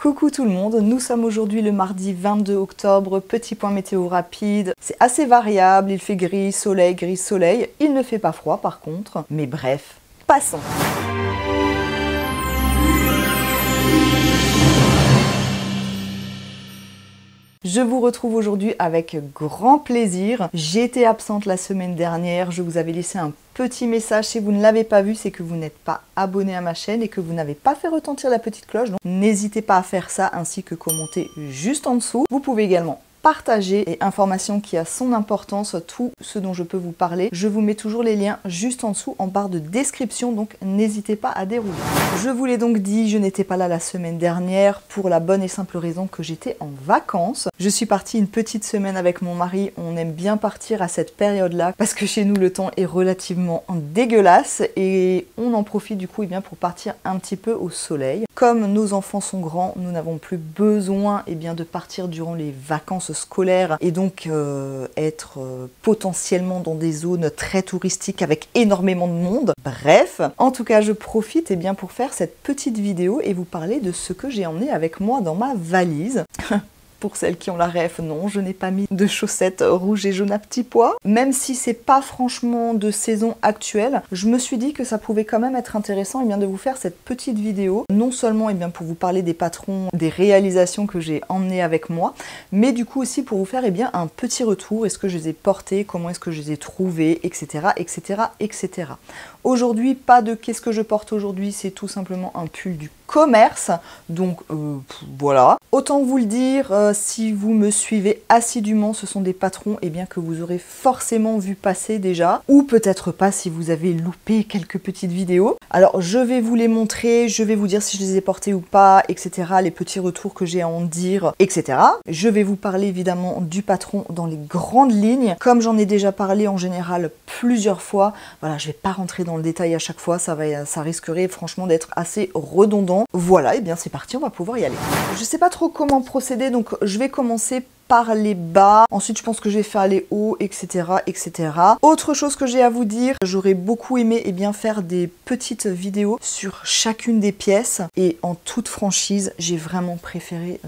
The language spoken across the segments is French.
Coucou tout le monde, nous sommes aujourd'hui le mardi 22 octobre, petit point météo rapide. C'est assez variable, il fait gris, soleil, il ne fait pas froid par contre, mais bref, passons. Je vous retrouve aujourd'hui avec grand plaisir. J'ai été absente la semaine dernière, je vous avais laissé un petit message. Si vous ne l'avez pas vu, c'est que vous n'êtes pas abonné à ma chaîne et que vous n'avez pas fait retentir la petite cloche. Donc n'hésitez pas à faire ça ainsi que commenter juste en dessous. Vous pouvez également partager et information qui a son importance, tout ce dont je peux vous parler. Je vous mets toujours les liens juste en dessous en barre de description, donc n'hésitez pas à dérouler. Je vous l'ai donc dit, je n'étais pas là la semaine dernière pour la bonne et simple raison que j'étais en vacances. Je suis partie une petite semaine avec mon mari, on aime bien partir à cette période-là parce que chez nous le temps est relativement dégueulasse et on en profite du coup pour partir un petit peu au soleil. Comme nos enfants sont grands, nous n'avons plus besoin de partir durant les vacances scolaires et donc être potentiellement dans des zones très touristiques avec énormément de monde. Bref, en tout cas je profite pour faire cette petite vidéo et vous parler de ce que j'ai emmené avec moi dans ma valise. Pour celles qui ont la ref, non, je n'ai pas mis de chaussettes rouges et jaunes à petits pois. Même si c'est pas franchement de saison actuelle, je me suis dit que ça pouvait quand même être intéressant de vous faire cette petite vidéo. Non seulement pour vous parler des patrons, des réalisations que j'ai emmenées avec moi, mais du coup aussi pour vous faire un petit retour. Est-ce que je les ai portés, comment est-ce que je les ai trouvés, etc. etc. etc. Aujourd'hui, pas de qu'est-ce que je porte aujourd'hui, c'est tout simplement un pull du commerce. Donc voilà. Autant vous le dire, si vous me suivez assidûment, ce sont des patrons que vous aurez forcément vu passer déjà, ou peut-être pas si vous avez loupé quelques petites vidéos. Alors je vais vous les montrer, je vais vous dire si je les ai portés ou pas, etc. Les petits retours que j'ai à en dire, etc. Je vais vous parler évidemment du patron dans les grandes lignes. Comme j'en ai déjà parlé en général plusieurs fois, voilà, je vais pas rentrer dans le détail à chaque fois, ça risquerait franchement d'être assez redondant. Voilà, c'est parti, on va pouvoir y aller. Je sais pas trop comment procéder, donc je vais commencer par les bas, ensuite je pense que je vais faire les hauts, etc. etc. Autre chose que j'ai à vous dire, j'aurais beaucoup aimé faire des petites vidéos sur chacune des pièces et en toute franchise, j'ai vraiment préféré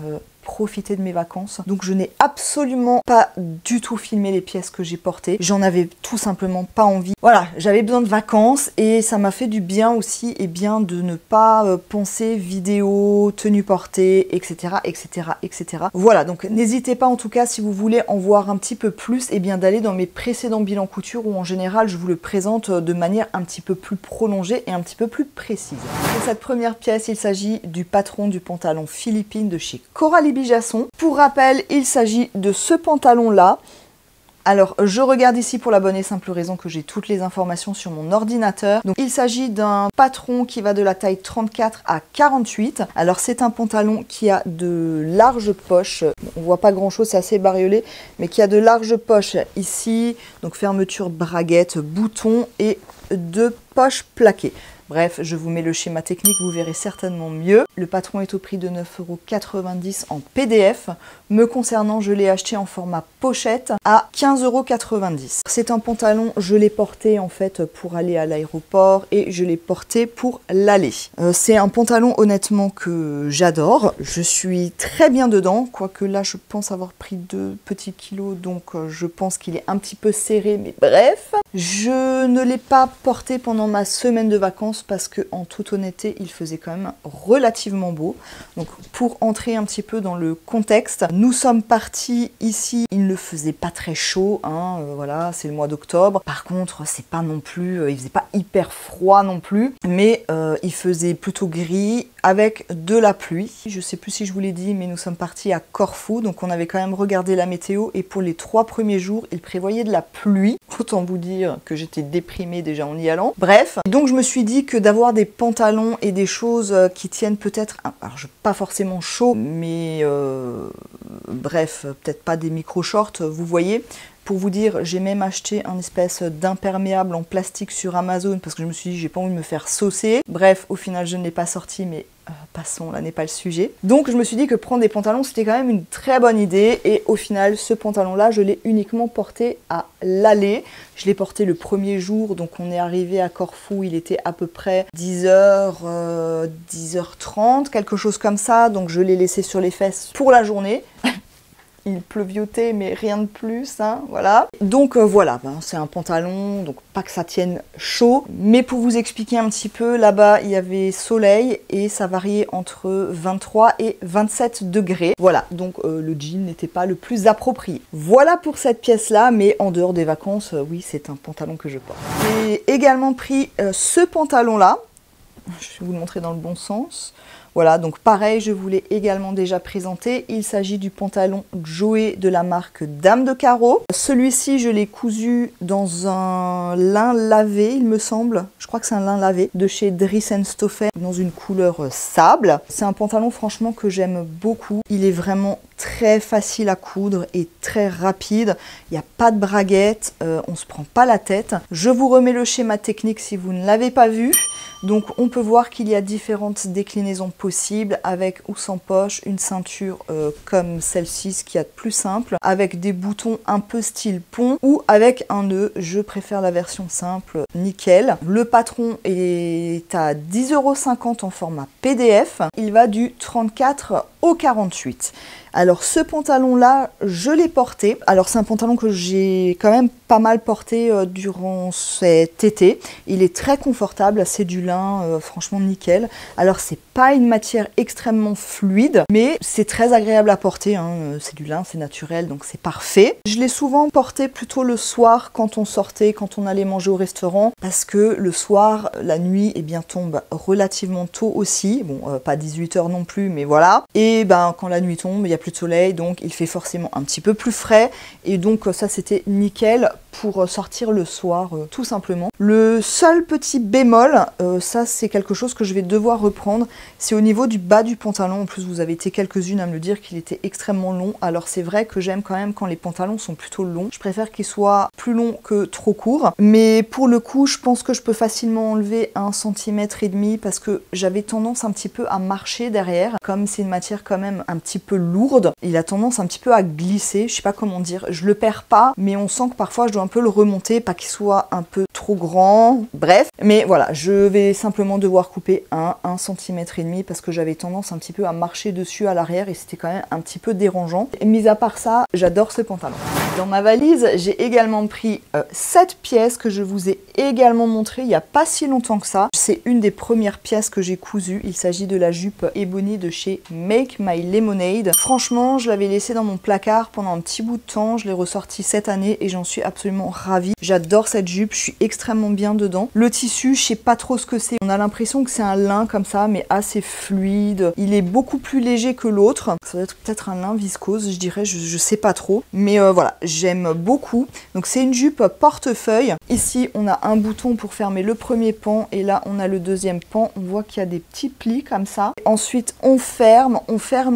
profiter de mes vacances. Donc je n'ai absolument pas du tout filmé les pièces que j'ai portées. J'en avais tout simplement pas envie. Voilà, j'avais besoin de vacances et ça m'a fait du bien aussi de ne pas penser vidéo, tenue portée, etc. etc. etc. Voilà, donc n'hésitez pas en tout cas si vous voulez en voir un petit peu plus d'aller dans mes précédents bilans couture où en général je vous le présente de manière un petit peu plus prolongée et un petit peu plus précise. Pour cette première pièce, il s'agit du patron du pantalon Philippine de chez Coralie Bigasson. Pour rappel, il s'agit de ce pantalon-là. Alors, je regarde ici pour la bonne et simple raison que j'ai toutes les informations sur mon ordinateur. Donc, il s'agit d'un patron qui va de la taille 34 à 48. Alors, c'est un pantalon qui a de larges poches. On voit pas grand-chose, c'est assez bariolé, mais qui a de larges poches ici. Donc, fermeture, braguette, bouton et deux poches plaquées. Bref, je vous mets le schéma technique, vous verrez certainement mieux. Le patron est au prix de 9,90 € en PDF. Me concernant, je l'ai acheté en format pochette à 15,90 €. C'est un pantalon, je l'ai porté en fait pour aller à l'aéroport et je l'ai porté pour l'aller. C'est un pantalon honnêtement que j'adore. Je suis très bien dedans, quoique là je pense avoir pris 2 petits kilos, donc je pense qu'il est un petit peu serré, mais bref. Je ne l'ai pas porté pendant ma semaine de vacances parce que en toute honnêteté il faisait quand même relativement beau. Donc pour entrer un petit peu dans le contexte, nous sommes partis ici, il ne faisait pas très chaud, voilà, c'est le mois d'octobre. Par contre c'est pas non plus, il faisait pas hyper froid non plus, mais il faisait plutôt gris avec de la pluie. Je sais plus si je vous l'ai dit, mais nous sommes partis à Corfou, donc on avait quand même regardé la météo et pour les 3 premiers jours il prévoyait de la pluie. Autant vous dire que j'étais déprimée déjà en y allant. Bref, donc je me suis dit que d'avoir des pantalons et des choses qui tiennent peut-être, alors pas forcément chaud, mais bref, peut-être pas des micro-shorts, vous voyez, Pour vous dire, j'ai même acheté un espèce d'imperméable en plastique sur Amazon parce que je me suis dit j'ai pas envie de me faire saucer. Bref, au final je ne l'ai pas sorti, mais passons, là n'est pas le sujet. Donc je me suis dit que prendre des pantalons c'était quand même une très bonne idée et au final ce pantalon là je l'ai uniquement porté à l'aller. Je l'ai porté le premier jour, donc on est arrivé à Corfou, il était à peu près 10h, 10h30, quelque chose comme ça, donc je l'ai laissé sur les fesses pour la journée. Il pleuviotait, mais rien de plus, hein, voilà. Donc voilà, c'est un pantalon, donc pas que ça tienne chaud. Mais pour vous expliquer un petit peu, là-bas, il y avait soleil et ça variait entre 23 et 27 degrés. Voilà, donc le jean n'était pas le plus approprié. Voilà pour cette pièce-là, mais en dehors des vacances, oui, c'est un pantalon que je porte. J'ai également pris ce pantalon-là. Je vais vous le montrer dans le bon sens. Voilà, donc pareil, je vous l'ai également déjà présenté. Il s'agit du pantalon Joey de la marque Dame de Carreau. Celui-ci, je l'ai cousu dans un lin lavé, il me semble. Je crois que c'est un lin lavé de chez Dries & Stoffen dans une couleur sable. C'est un pantalon franchement que j'aime beaucoup. Il est vraiment très facile à coudre et très rapide. Il n'y a pas de braguette, on ne se prend pas la tête. Je vous remets le schéma technique si vous ne l'avez pas vu. Donc on peut voir qu'il y a différentes déclinaisons possibles avec ou sans poche, une ceinture comme celle-ci, ce qu'il y a de plus simple, avec des boutons un peu style pont ou avec un nœud. Je préfère la version simple, nickel. Le patron est à 10,50 € en format PDF. Il va du 34 au 48. Alors ce pantalon là je l'ai porté, alors c'est un pantalon que j'ai quand même pas mal porté durant cet été. Il est très confortable, c'est du lin, franchement nickel. Alors c'est pas une matière extrêmement fluide, mais c'est très agréable à porter, hein. C'est du lin, c'est naturel, donc c'est parfait. Je l'ai souvent porté plutôt le soir quand on sortait, quand on allait manger au restaurant, parce que le soir, la nuit eh bien, tombe relativement tôt aussi, bon pas 18 h non plus, mais voilà. Et ben quand la nuit tombe, il y a plus de soleil, donc il fait forcément un petit peu plus frais, et donc ça c'était nickel pour sortir le soir tout simplement. Le seul petit bémol, ça c'est quelque chose que je vais devoir reprendre, c'est au niveau du bas du pantalon. En plus vous avez été quelques-unes à me le dire qu'il était extrêmement long. Alors c'est vrai que j'aime quand même quand les pantalons sont plutôt longs, je préfère qu'ils soient plus longs que trop courts, mais pour le coup je pense que je peux facilement enlever 1,5 cm parce que j'avais tendance un petit peu à marcher derrière, comme c'est une matière quand même un petit peu lourde, il a tendance un petit peu à glisser, je sais pas comment dire, je le perds pas, mais on sent que parfois je dois un peu le remonter, pas qu'il soit un peu trop grand, bref, mais voilà, je vais simplement devoir couper 1,5 cm parce que j'avais tendance un petit peu à marcher dessus à l'arrière et c'était quand même un petit peu dérangeant. Et mis à part ça, j'adore ce pantalon. Dans ma valise, j'ai également pris cette pièce que je vous ai également montrée il n'y a pas si longtemps que ça. C'est une des premières pièces que j'ai cousues, il s'agit de la jupe Ebony de chez Make My Lemonade. Franchement, je l'avais laissée dans mon placard pendant un petit bout de temps, je l'ai ressortie cette année et j'en suis absolument ravie. J'adore cette jupe, je suis extrêmement bien dedans. Le tissu, je sais pas trop ce que c'est. On a l'impression que c'est un lin comme ça, mais assez fluide. Il est beaucoup plus léger que l'autre. Ça doit être peut-être un lin viscose, je dirais, je sais pas trop. Mais voilà, j'aime beaucoup. Donc c'est une jupe portefeuille. Ici, on a un bouton pour fermer le premier pan et là, on a le deuxième pan. On voit qu'il y a des petits plis comme ça. Ensuite, on ferme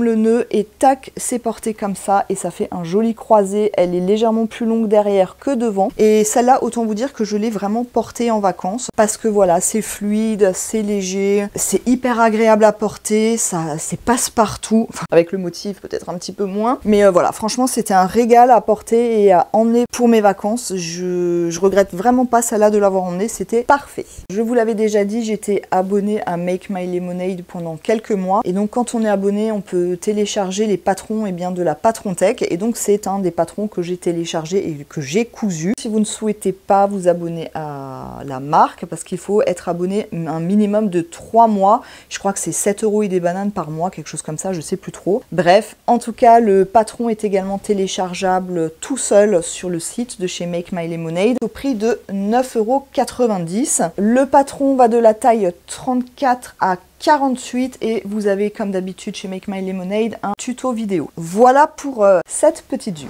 le nœud et tac, c'est porté comme ça et ça fait un joli croisé. Elle est légèrement plus longue derrière que devant. Et celle-là, autant vous dire que je l'ai vraiment portée en vacances parce que voilà, c'est fluide, c'est léger, c'est hyper agréable à porter, ça c'est passe-partout. Enfin, avec le motif peut-être un petit peu moins, mais voilà, franchement c'était un régal à porter et à emmener pour mes vacances. Je regrette vraiment pas celle-là de l'avoir emmenée, c'était parfait. Je vous l'avais déjà dit, j'étais abonnée à Make My Lemonade pendant quelques mois et donc quand on est abonné, on peut télécharger les patrons de la Patrontech et donc c'est un des patrons que j'ai téléchargé et que j'ai cousu. Si vous ne souhaitez pas vous abonner à la marque, parce qu'il faut être abonné un minimum de 3 mois, je crois que c'est 7 € et des bananes par mois, quelque chose comme ça, je sais plus trop. Bref, en tout cas, le patron est également téléchargeable tout seul sur le site de chez Make My Lemonade au prix de 9,90 €. Le patron va de la taille 34 à 48 et vous avez comme d'habitude chez Make My Lemonade un tuto vidéo. Voilà pour cette petite jupe.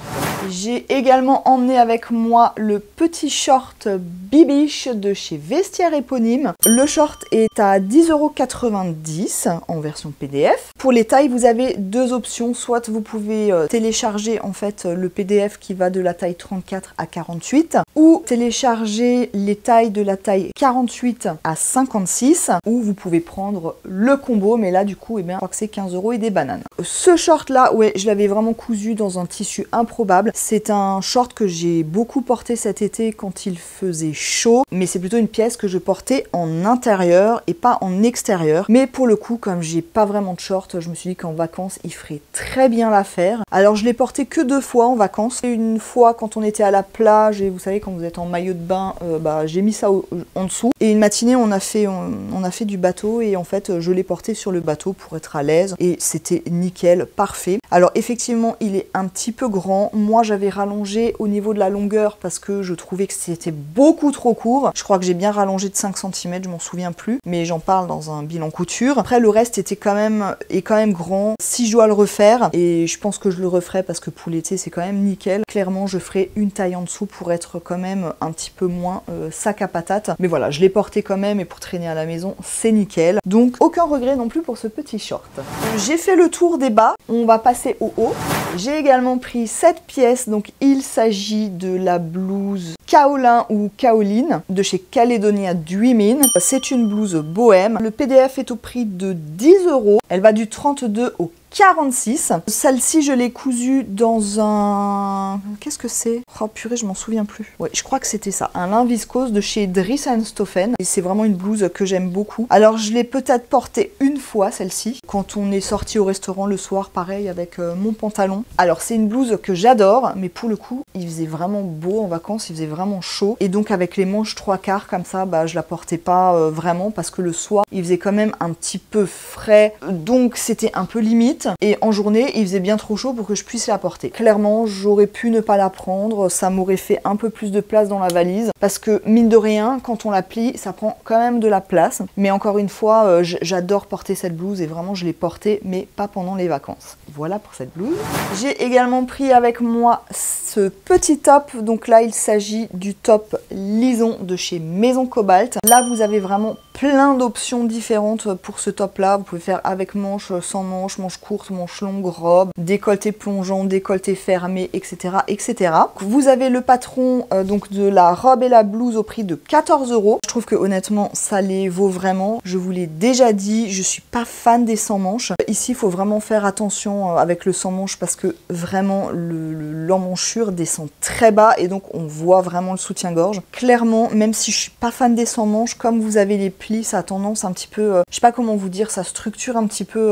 J'ai également emmené avec moi le petit short Bibiche de chez Vestiaire Éponyme. Le short est à 10,90 € en version PDF. Pour les tailles, vous avez deux options. Soit vous pouvez télécharger en fait le PDF qui va de la taille 34 à 48 ou télécharger les tailles de la taille 48 à 56 ou vous pouvez prendre le combo, mais là du coup, eh bien, je crois que c'est 15 € et des bananes. Ce short là, ouais, je l'avais vraiment cousu dans un tissu improbable. C'est un short que j'ai beaucoup porté cet été quand il faisait chaud, mais c'est plutôt une pièce que je portais en intérieur et pas en extérieur. Mais pour le coup, comme j'ai pas vraiment de short, je me suis dit qu'en vacances, il ferait très bien l'affaire. Alors je l'ai porté que 2 fois en vacances. Une fois quand on était à la plage et vous savez quand vous êtes en maillot de bain, j'ai mis ça en dessous. Et une matinée, on a fait du bateau et en fait, je l'ai porté sur le bateau pour être à l'aise et c'était nickel, parfait. Alors effectivement, il est un petit peu grand. Moi, j'avais rallongé au niveau de la longueur parce que je trouvais que c'était beaucoup trop court. Je crois que j'ai bien rallongé de 5 cm, je m'en souviens plus, mais j'en parle dans un bilan couture. Après, le reste est quand même grand. Si je dois le refaire, et je pense que je le referai parce que pour l'été, c'est quand même nickel. Clairement, je ferai une taille en dessous pour être quand même un petit peu moins sac à patate. Mais voilà, je l'ai porté quand même et pour traîner à la maison, c'est nickel. Donc, aucun regret non plus pour ce petit short. J'ai fait le tour des bas. On va passer au haut. J'ai également pris cette pièce. Donc, il s'agit de la blouse Kaolin ou Kaoline de chez Caledonia Dreamin'. C'est une blouse bohème. Le PDF est au prix de 10 €. Elle va du 32 au 46. Celle-ci, je l'ai cousue dans un... Qu'est-ce que c'est? Oh purée, je m'en souviens plus. Ouais, je crois que c'était ça. Un lin viscose de chez Dries & Stoffen. Et c'est vraiment une blouse que j'aime beaucoup. Alors, je l'ai peut-être portée une fois, celle-ci. Quand on est sorti au restaurant le soir, pareil, avec mon pantalon. Alors, c'est une blouse que j'adore. Mais pour le coup, il faisait vraiment beau en vacances. Il faisait vraiment chaud. Et donc, avec les manches 3/4 comme ça, je la portais pas vraiment. Parce que le soir, il faisait quand même un petit peu frais. Donc, c'était un peu limite. Et en journée, il faisait bien trop chaud pour que je puisse la porter. Clairement, j'aurais pu ne pas la prendre, ça m'aurait fait un peu plus de place dans la valise, parce que mine de rien, quand on la plie, ça prend quand même de la place. Mais encore une fois, j'adore porter cette blouse et vraiment je l'ai portée, mais pas pendant les vacances. Voilà pour cette blouse. J'ai également pris avec moi ce petit top, donc là il s'agit du top Lison de chez Maison Cobalt. Là vous avez vraiment plein d'options différentes pour ce top là. Vous pouvez faire avec manche, sans manche, manche courte, manche longue, robe, décolleté plongeant, décolleté fermé, etc. etc. Vous avez le patron donc de la robe et la blouse au prix de 14 €. Je trouve que honnêtement ça les vaut vraiment. Je vous l'ai déjà dit, je suis pas fan des sans manches. Ici il faut vraiment faire attention avec le sans manche parce que vraiment l'emmanchure descend très bas et donc on voit vraiment le soutien-gorge. Clairement, même si je suis pas fan des sans manches, comme vous avez les plis, ça a tendance un petit peu, je sais pas comment vous dire, ça structure un petit peu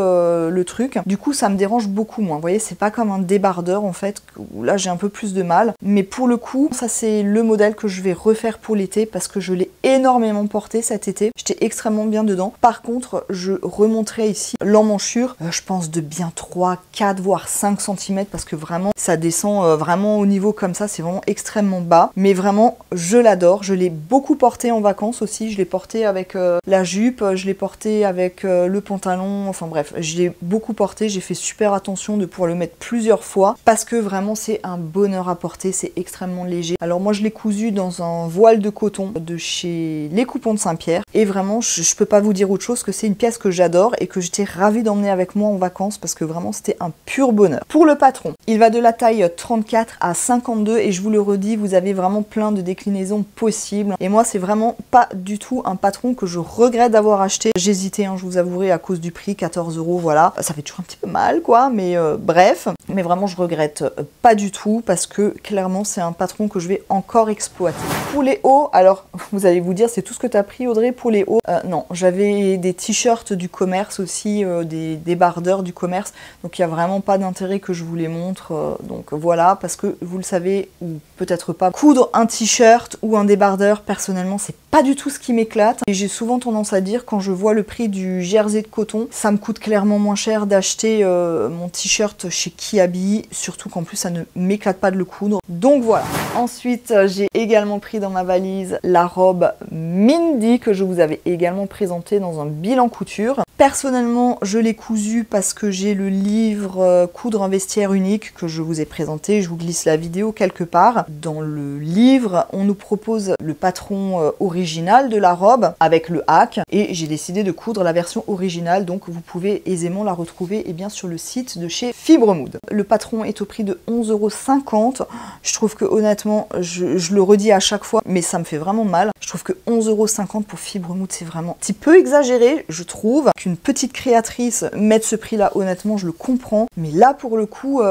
le truc. Du coup, ça me dérange beaucoup moins. Vous voyez, c'est pas comme un débardeur en fait, où là j'ai un peu plus de mal. Mais pour le coup, ça c'est le modèle que je vais refaire pour l'été parce que je l'ai énormément porté cet été. J'étais extrêmement bien dedans. Par contre, je remonterai ici l'emmanchure, je pense de bien 3, 4, voire 5 cm parce que vraiment, ça descend vraiment au niveau comme ça, c'est vraiment extrêmement bas. Mais vraiment, je l'adore. Je l'ai beaucoup porté en vacances aussi. Je l'ai porté avec la jupe, je l'ai porté avec le pantalon, enfin bref, je l'ai beaucoup porté. J'ai fait super attention de pouvoir le mettre plusieurs fois parce que vraiment, c'est un bonheur à porter. C'est extrêmement léger. Alors moi, je l'ai cousu dans un voile de coton de chez Les Coupons de Saint-Pierre. Et vraiment, je peux pas vous dire autre chose que c'est une pièce que j'adore et que j'étais ravie d'emmener avec moi en vacances parce que vraiment, c'était un pur bonheur. Pour le patron, il va de la taille 34 à 52 et je vous le redis, vous avez vraiment plein de déclinaisons possibles. Et moi, c'est vraiment pas du tout un patron que je regrette d'avoir acheté. J'hésitais, hein, je vous avouerai, à cause du prix, 14 €, voilà. Ça fait toujours un petit peu mal, quoi, mais bref. Mais vraiment, je regrette pas du tout parce que clairement, c'est un patron que je vais encore exploiter. Pour les hauts, alors, vous allez vous dire, c'est tout ce que tu as pris, Audrey, pour les hauts. Non, j'avais des t-shirts du commerce aussi, des débardeurs du commerce. Donc, il n'y a vraiment pas d'intérêt que je vous les montre. Donc, voilà, parce que vous le savez, ou peut-être pas, coudre un t-shirt ou un débardeur, personnellement, c'est pas du tout ce qui m'éclate. Et j'ai souvent tendance à dire, quand je vois le prix du jersey de coton, ça me coûte clairement moins cher d'acheter mon t-shirt chez Kiabi, surtout qu'en plus, ça ne m'éclate pas de le coudre. Donc voilà. Ensuite, j'ai également pris dans ma valise la robe Mindy que je vous avais également présentée dans un bilan couture. Personnellement, je l'ai cousue parce que j'ai le livre Coudre un vestiaire unique que je vous ai présenté. Je vous glisse la vidéo quelque part. Dans le livre, on nous propose le patron original de la robe avec le hack et j'ai décidé de coudre la version originale, donc vous pouvez aisément la retrouver sur le site de chez Fibremood. Le patron est au prix de 11,50 €. Je trouve que honnêtement, je le redis à chaque fois, mais ça me fait vraiment mal. Je trouve que 11,50 € pour Fibremood, c'est vraiment un petit peu exagéré, je trouve. Qu'une petite créatrice mette ce prix-là, honnêtement, je le comprends. Mais là, pour le coup,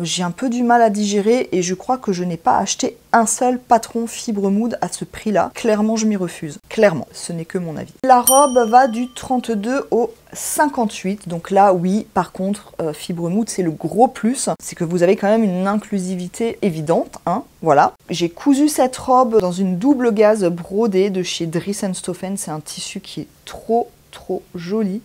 j'ai un peu du mal à digérer et je crois que je n'ai pas acheté un seul patron Fibremood à ce prix-là. Clairement, je m'y refuse. Clairement, ce n'est que mon avis. La robe va du 32 au 58. Donc là, oui, par contre, Fibremood, c'est le gros plus. C'est que vous avez quand même une inclusivité évidente, hein, voilà. J'ai cousu cette robe dans une double gaze brodée de chez Dries & Stoffen. C'est un tissu qui est trop joli.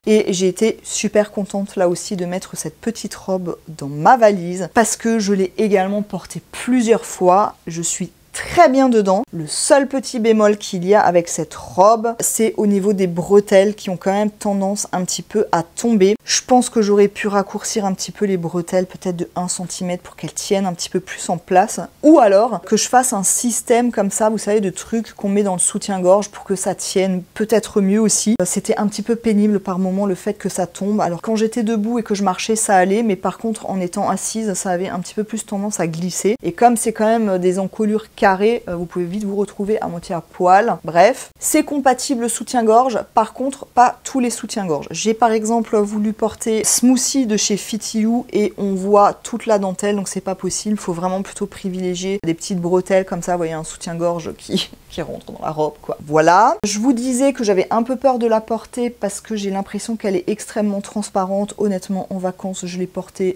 Et j'ai été super contente là aussi de mettre cette petite robe dans ma valise parce que je l'ai également portée plusieurs fois. Je suis très bien dedans. Le seul petit bémol qu'il y a avec cette robe, c'est au niveau des bretelles qui ont quand même tendance un petit peu à tomber. Je pense que j'aurais pu raccourcir un petit peu les bretelles, peut-être de 1 cm pour qu'elles tiennent un petit peu plus en place. Ou alors que je fasse un système comme ça, vous savez, de trucs qu'on met dans le soutien-gorge pour que ça tienne peut-être mieux aussi. C'était un petit peu pénible par moment le fait que ça tombe. Alors quand j'étais debout et que je marchais, ça allait, mais par contre en étant assise, ça avait un petit peu plus tendance à glisser. Et comme c'est quand même des encolures carrées, vous pouvez vite vous retrouver à moitié à poil. Bref, c'est compatible soutien-gorge, par contre pas tous les soutiens-gorge. J'ai par exemple voulu porter Smoothie de chez Fit You et on voit toute la dentelle, donc c'est pas possible. Il faut vraiment plutôt privilégier des petites bretelles comme ça, vous voyez, un soutien-gorge qui rentre dans la robe, quoi. Voilà. Je vous disais que j'avais un peu peur de la porter parce que j'ai l'impression qu'elle est extrêmement transparente. Honnêtement, en vacances, je l'ai portée.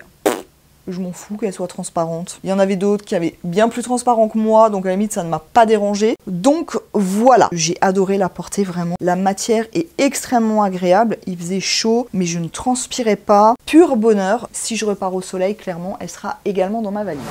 Je m'en fous qu'elle soit transparente. Il y en avait d'autres qui avaient bien plus transparent que moi, donc à la limite ça ne m'a pas dérangé. Donc voilà, j'ai adoré la porter vraiment. La matière est extrêmement agréable, il faisait chaud, mais je ne transpirais pas. Pur bonheur. Si je repars au soleil, clairement, elle sera également dans ma valise.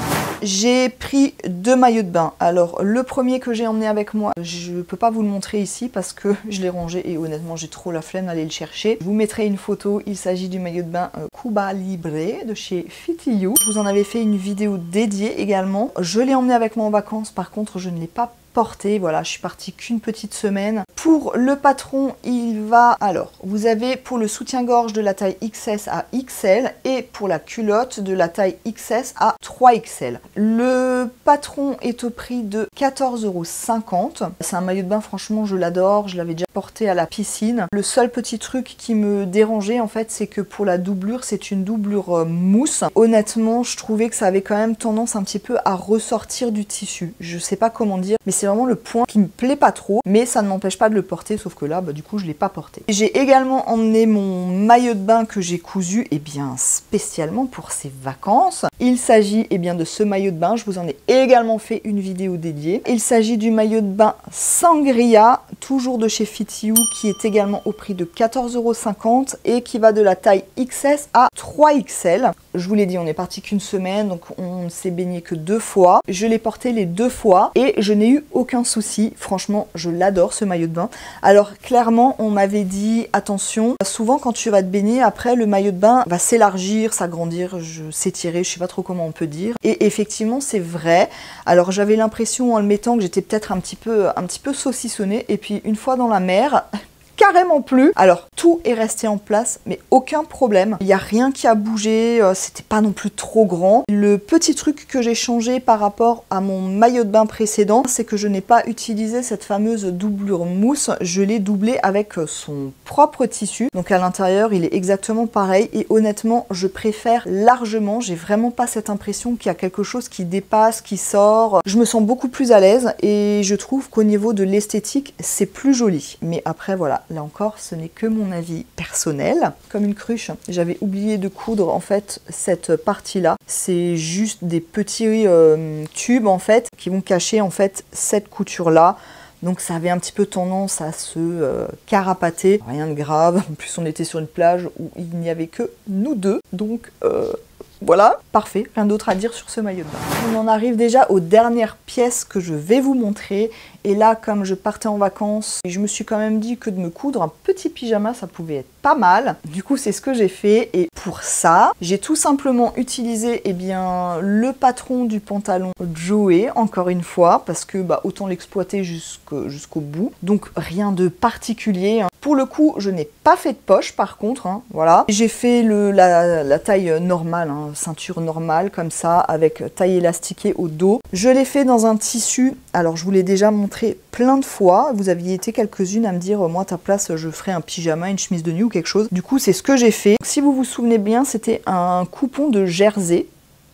J'ai pris 2 maillots de bain. Alors le premier que j'ai emmené avec moi, je ne peux pas vous le montrer ici parce que je l'ai rangé et honnêtement j'ai trop la flemme d'aller le chercher. Je vous mettrai une photo, il s'agit du maillot de bain Cuba Libre de chez Fit You. Je vous en avais fait une vidéo dédiée également. Je l'ai emmené avec moi en vacances, par contre je ne l'ai pas porté. Voilà, je suis partie qu'une petite semaine. Pour le patron, il va... Alors, vous avez pour le soutien-gorge de la taille XS à XL et pour la culotte de la taille XS à 3XL. Le patron est au prix de 14,50 €. C'est un maillot de bain, franchement, je l'adore. Je l'avais déjà porté à la piscine. Le seul petit truc qui me dérangeait, en fait, c'est que pour la doublure, c'est une doublure mousse. Honnêtement, je trouvais que ça avait quand même tendance un petit peu à ressortir du tissu. Je sais pas comment dire, mais c'est vraiment le point qui me plaît pas trop, mais ça ne m'empêche pas de le porter, sauf que là, du coup, je l'ai pas porté. J'ai également emmené mon maillot de bain que j'ai cousu, spécialement pour ces vacances. Il s'agit, de ce maillot de bain, je vous en ai également fait une vidéo dédiée. Il s'agit du maillot de bain Sangria, toujours de chez Fit You, qui est également au prix de 14,50 € et qui va de la taille XS à 3XL. Je vous l'ai dit, on est parti qu'une semaine, donc on ne s'est baigné que 2 fois. Je l'ai porté les 2 fois et je n'ai eu aucun souci. Franchement, je l'adore ce maillot de bain. Alors clairement, on m'avait dit, attention, souvent quand tu vas te baigner, après le maillot de bain va s'élargir, s'agrandir, s'étirer, je sais pas trop comment on peut dire. Et effectivement, c'est vrai. Alors j'avais l'impression en le mettant que j'étais peut-être un petit peu saucissonnée. Et puis une fois dans la mer... carrément plus. Alors tout est resté en place, mais aucun problème. Il n'y a rien qui a bougé, c'était pas non plus trop grand. Le petit truc que j'ai changé par rapport à mon maillot de bain précédent, c'est que je n'ai pas utilisé cette fameuse doublure mousse, je l'ai doublé avec son propre tissu. Donc à l'intérieur, il est exactement pareil et honnêtement, je préfère largement. J'ai vraiment pas cette impression qu'il y a quelque chose qui dépasse, qui sort. Je me sens beaucoup plus à l'aise et je trouve qu'au niveau de l'esthétique, c'est plus joli. Mais après, voilà. Là encore, ce n'est que mon avis personnel. Comme une cruche, j'avais oublié de coudre en fait cette partie-là. C'est juste des petits tubes en fait qui vont cacher en fait cette couture-là. Donc ça avait un petit peu tendance à se carapater. Rien de grave. En plus, on était sur une plage où il n'y avait que nous deux. Donc Voilà, parfait, rien d'autre à dire sur ce maillot de bain. On en arrive déjà aux dernières pièces que je vais vous montrer. Et là, comme je partais en vacances, je me suis quand même dit que de me coudre un petit pyjama, ça pouvait être pas mal. Du coup, c'est ce que j'ai fait. Et pour ça, j'ai tout simplement utilisé le patron du pantalon Joey, encore une fois, parce que autant l'exploiter jusqu'au bout. Donc, rien de particulier. Pour le coup, je n'ai pas fait de poche, par contre. Voilà. J'ai fait la taille normale, ceinture normale, comme ça, avec taille élastiquée au dos. Je l'ai fait dans un tissu. Alors, je vous l'ai déjà montré plein de fois. Vous aviez été quelques-unes à me dire, moi, à ta place, je ferais un pyjama, une chemise de nuit ou quelque chose. Du coup, c'est ce que j'ai fait. Si vous vous souvenez bien, c'était un coupon de jersey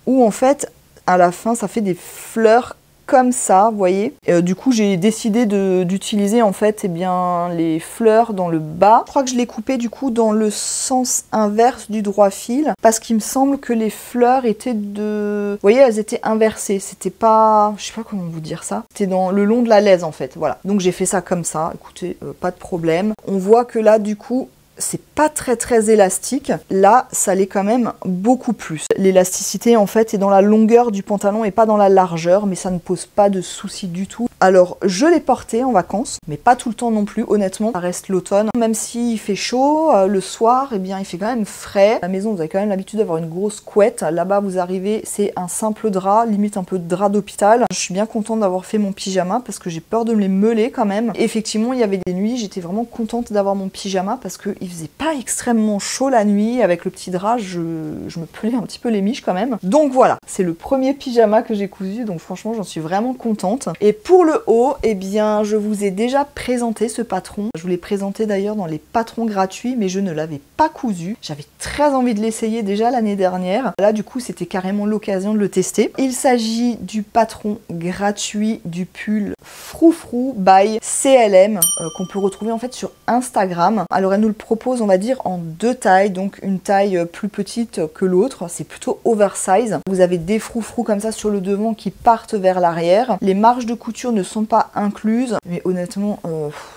où, en fait, à la fin, ça fait des fleurs comme ça, vous voyez. Du coup, j'ai décidé d'utiliser en fait les fleurs dans le bas. Je crois que je l'ai coupé du coup dans le sens inverse du droit fil parce qu'il me semble que les fleurs étaient vous voyez, elles étaient inversées. C'était pas, je sais pas comment vous dire ça. C'était dans le long de la laise en fait. Voilà. Donc j'ai fait ça comme ça. Écoutez, pas de problème. On voit que là du coup, c'est pas très élastique. Là, ça l'est quand même beaucoup plus. L'élasticité, en fait, est dans la longueur du pantalon et pas dans la largeur, mais ça ne pose pas de souci du tout. Alors, je l'ai porté en vacances, mais pas tout le temps non plus, honnêtement. Ça reste l'automne. Même s'il fait chaud, le soir, il fait quand même frais. À la maison, vous avez quand même l'habitude d'avoir une grosse couette. Là-bas, vous arrivez, c'est un simple drap, limite un peu de drap d'hôpital. Je suis bien contente d'avoir fait mon pyjama parce que j'ai peur de me les meuler quand même. Et effectivement, il y avait des nuits, j'étais vraiment contente d'avoir mon pyjama parce qu'il faisait pas extrêmement chaud la nuit. Avec le petit drap, je me pelais un petit peu les miches quand même. Donc voilà, c'est le premier pyjama que j'ai cousu. Donc franchement, j'en suis vraiment contente. Et pour le haut, je vous ai déjà présenté ce patron. Je vous l'ai présenté d'ailleurs dans les patrons gratuits, mais je ne l'avais pas cousu. J'avais très envie de l'essayer déjà l'année dernière. Là, du coup, c'était carrément l'occasion de le tester. Il s'agit du patron gratuit du pull Froufrou by CLM qu'on peut retrouver en fait sur Instagram. Alors, elle nous le propose, on va dire, en deux tailles. Donc, une taille plus petite que l'autre. C'est plutôt oversize. Vous avez des froufrous comme ça sur le devant qui partent vers l'arrière. Les marges de couture ne sont pas incluses, mais honnêtement,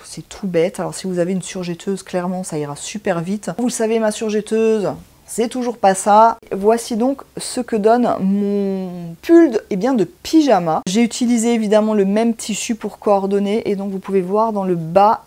c'est tout bête. Alors, si vous avez une surjetteuse, clairement, ça ira super vite. Vous le savez, ma surjetteuse, c'est toujours pas ça. Voici donc ce que donne mon pull de pyjama. J'ai utilisé évidemment le même tissu pour coordonner et donc vous pouvez voir dans le bas,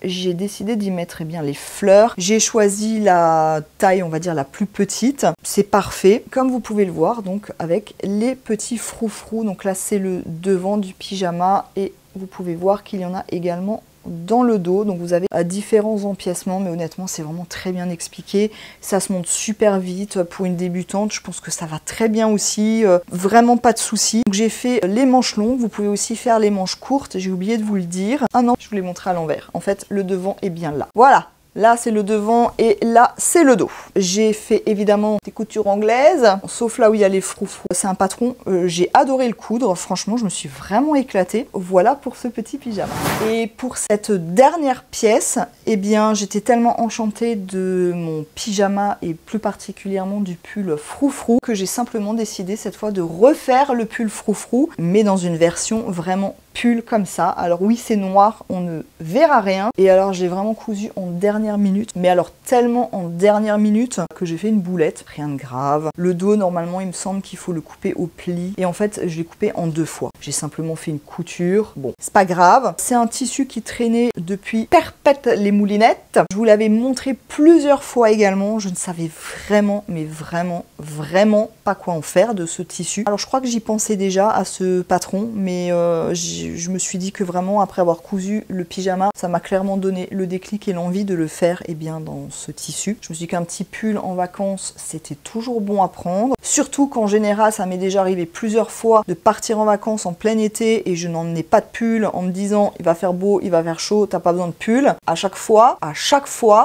j'ai décidé d'y mettre les fleurs. J'ai choisi la taille, on va dire, la plus petite. C'est parfait, comme vous pouvez le voir, donc avec les petits froufrous. Donc là, c'est le devant du pyjama et vous pouvez voir qu'il y en a également dans le dos. Donc vous avez différents empiècements, mais honnêtement, c'est vraiment très bien expliqué. Ça se monte super vite pour une débutante. Je pense que ça va très bien aussi. Vraiment pas de soucis. Donc j'ai fait les manches longues. Vous pouvez aussi faire les manches courtes. J'ai oublié de vous le dire. Ah non, je vous l'ai montré à l'envers. En fait, le devant est bien là. Voilà. Là, c'est le devant et là, c'est le dos. J'ai fait évidemment des coutures anglaises, sauf là où il y a les froufrous. C'est un patron, j'ai adoré le coudre. Franchement, je me suis vraiment éclatée. Voilà pour ce petit pyjama. Et pour cette dernière pièce, j'étais tellement enchantée de mon pyjama et plus particulièrement du pull froufrou que j'ai simplement décidé cette fois de refaire le pull froufrou, mais dans une version vraiment pull comme ça. Alors oui, c'est noir, on ne verra rien. Et alors, j'ai vraiment cousu en dernière minute, mais alors tellement en dernière minute que j'ai fait une boulette, rien de grave. Le dos, normalement, il me semble qu'il faut le couper au pli. Et en fait, je l'ai coupé en deux fois. J'ai simplement fait une couture. Bon, c'est pas grave. C'est un tissu qui traînait depuis perpète les moulinettes. Je vous l'avais montré plusieurs fois également. Je ne savais vraiment, mais vraiment pas quoi en faire de ce tissu. Alors, je crois que j'y pensais déjà à ce patron, mais je me suis dit que vraiment, après avoir cousu le pyjama, ça m'a clairement donné le déclic et l'envie de le faire dans ce tissu. Je me suis dit qu'un petit pull en vacances, c'était toujours bon à prendre. Surtout qu'en général, ça m'est déjà arrivé plusieurs fois de partir en vacances en plein été et je n'en ai pas de pull en me disant il va faire beau, il va faire chaud, t'as pas besoin de pull. À chaque fois,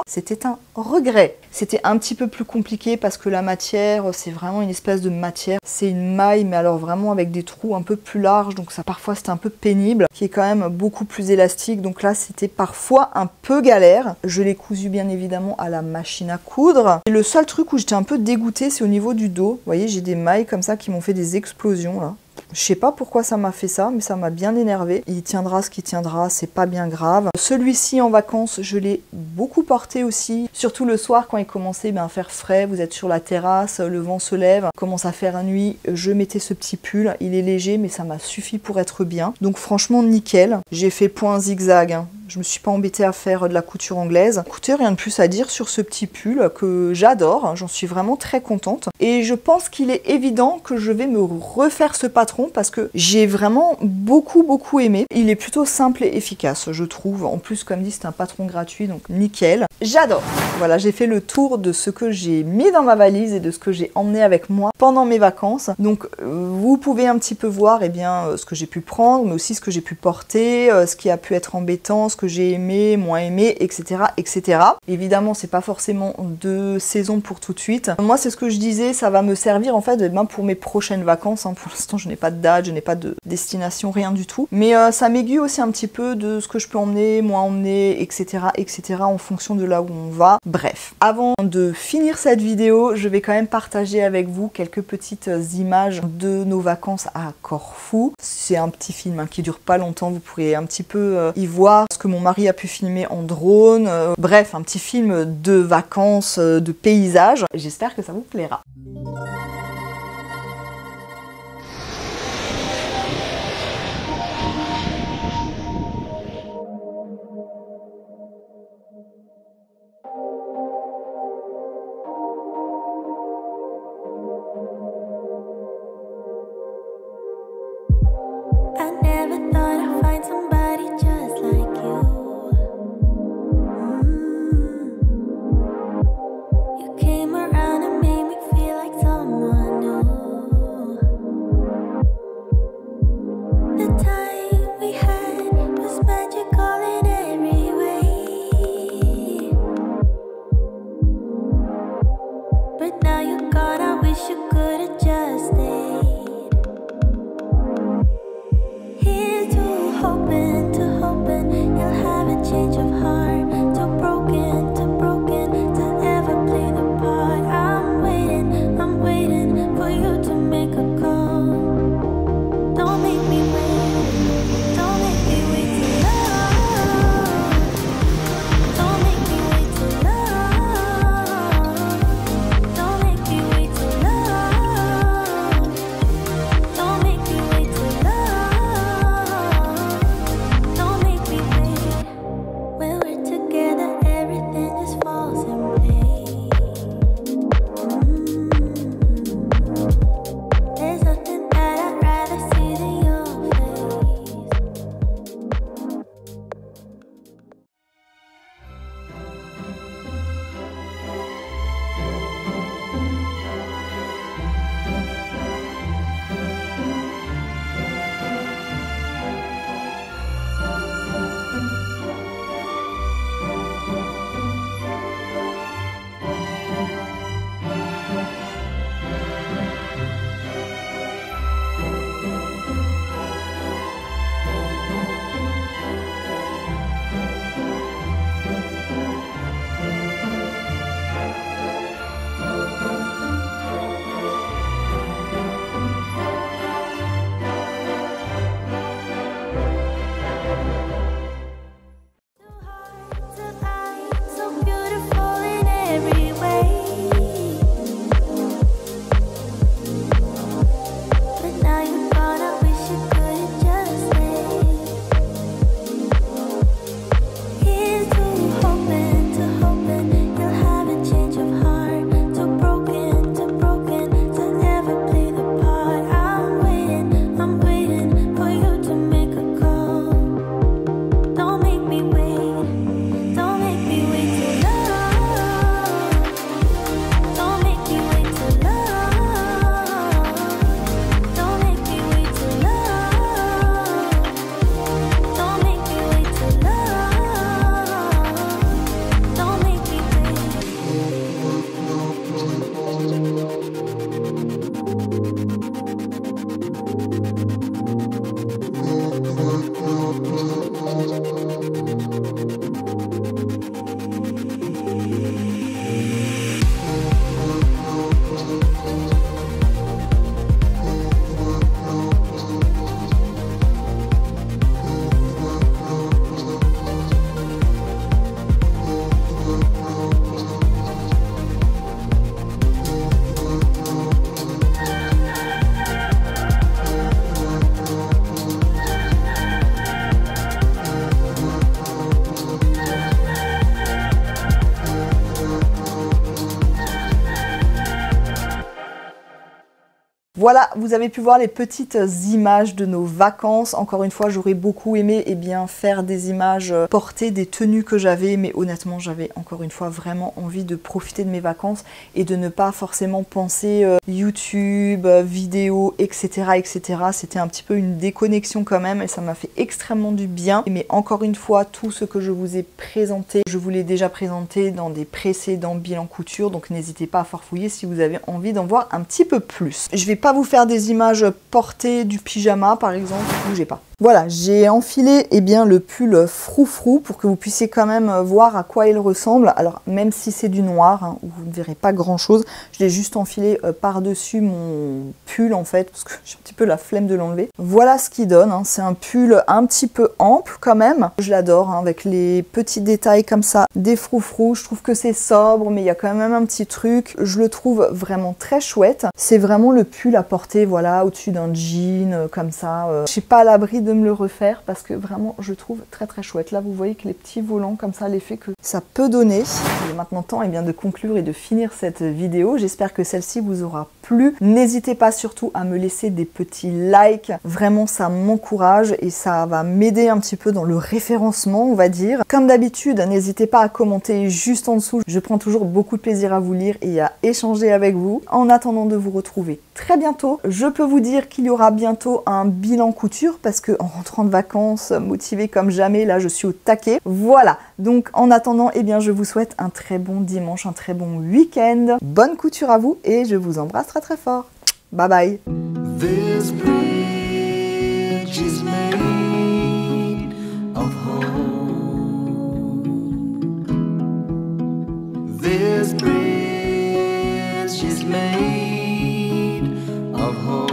c'était un regret. C'était un petit peu plus compliqué parce que la matière, c'est vraiment une espèce de matière. C'est une maille, mais alors vraiment avec des trous un peu plus larges, donc ça parfois c'était un peu pénible, qui est quand même beaucoup plus élastique. Donc là, c'était parfois un peu galère. Je l'ai cousu bien évidemment à la machine à coudre. Et le seul truc où j'étais un peu dégoûtée, c'est au niveau du dos. Vous voyez, j'ai des mailles comme ça qui m'ont fait des explosions là. Je sais pas pourquoi ça m'a fait ça, mais ça m'a bien énervé. Il tiendra ce qui tiendra, c'est pas bien grave. Celui-ci en vacances, je l'ai beaucoup porté aussi. Surtout le soir quand il commençait à faire frais, vous êtes sur la terrasse, le vent se lève, commence à faire nuit, je mettais ce petit pull. Il est léger, mais ça m'a suffi pour être bien. Donc franchement, nickel. J'ai fait point zigzag, hein. Je me suis pas embêtée à faire de la couture anglaise. Écoutez, rien de plus à dire sur ce petit pull que j'adore. J'en suis vraiment très contente. Et je pense qu'il est évident que je vais me refaire ce patron parce que j'ai vraiment beaucoup aimé. Il est plutôt simple et efficace, je trouve. En plus, comme dit, c'est un patron gratuit, donc nickel. J'adore. Voilà, j'ai fait le tour de ce que j'ai mis dans ma valise et de ce que j'ai emmené avec moi pendant mes vacances. Donc, vous pouvez un petit peu voir ce que j'ai pu prendre, mais aussi ce que j'ai pu porter, ce qui a pu être embêtant, ce que j'ai aimé, moins aimé, etc. etc. Évidemment, c'est pas forcément de saison pour tout de suite. Moi, c'est ce que je disais, ça va me servir en fait pour mes prochaines vacances. Hein. Pour l'instant, je n'ai pas de date, je n'ai pas de destination, rien du tout. Mais ça m'aiguille aussi un petit peu de ce que je peux emmener, moins emmener, etc. etc. en fonction de là où on va. Bref, avant de finir cette vidéo, je vais quand même partager avec vous quelques petites images de nos vacances à Corfou. C'est un petit film qui dure pas longtemps, vous pourrez un petit peu y voir ce que mon mari a pu filmer en drone. Bref, un petit film de vacances, de paysages. J'espère que ça vous plaira. Came around and made me feel like someone Voilà, vous avez pu voir les petites images de nos vacances. Encore une fois, j'aurais beaucoup aimé faire des images, porter des tenues que j'avais, mais honnêtement, j'avais encore une fois vraiment envie de profiter de mes vacances et de ne pas forcément penser YouTube, vidéo, etc. etc. C'était un petit peu une déconnexion quand même et ça m'a fait extrêmement du bien. Mais encore une fois, tout ce que je vous ai présenté, je vous l'ai déjà présenté dans des précédents bilans couture, donc n'hésitez pas à farfouiller si vous avez envie d'en voir un petit peu plus. Je vais pas vous faire des images portées du pyjama par exemple, bougez pas. Voilà, j'ai enfilé le pull froufrou pour que vous puissiez quand même voir à quoi il ressemble. Alors même si c'est du noir, hein, vous ne verrez pas grand chose, je l'ai juste enfilé par-dessus mon pull en fait, parce que j'ai un petit peu la flemme de l'enlever. Voilà ce qu'il donne, hein. C'est un pull un petit peu ample quand même. Je l'adore, hein, avec les petits détails comme ça, des froufrous. Je trouve que c'est sobre, mais il y a quand même un petit truc. Je le trouve vraiment très chouette. C'est vraiment le pull à porter, voilà, au-dessus d'un jean, comme ça. Je suis pas à l'abri de me le refaire parce que vraiment je trouve très très chouette. Là vous voyez que les petits volants comme ça, l'effet que ça peut donner. Il est maintenant temps de conclure et de finir cette vidéo. J'espère que celle-ci vous aura plu. N'hésitez pas surtout à me laisser des petits likes. Vraiment ça m'encourage et ça va m'aider un petit peu dans le référencement on va dire. Comme d'habitude, n'hésitez pas à commenter juste en dessous. Je prends toujours beaucoup de plaisir à vous lire et à échanger avec vous. En attendant de vous retrouver très bientôt, je peux vous dire qu'il y aura bientôt un bilan couture parce que en rentrant de vacances, motivée comme jamais, là je suis au taquet. Voilà, donc en attendant, je vous souhaite un très bon dimanche, un très bon week-end. Bonne couture à vous et je vous embrasse très très fort. Bye bye. This bridge is made of hope. This bridge is made of hope.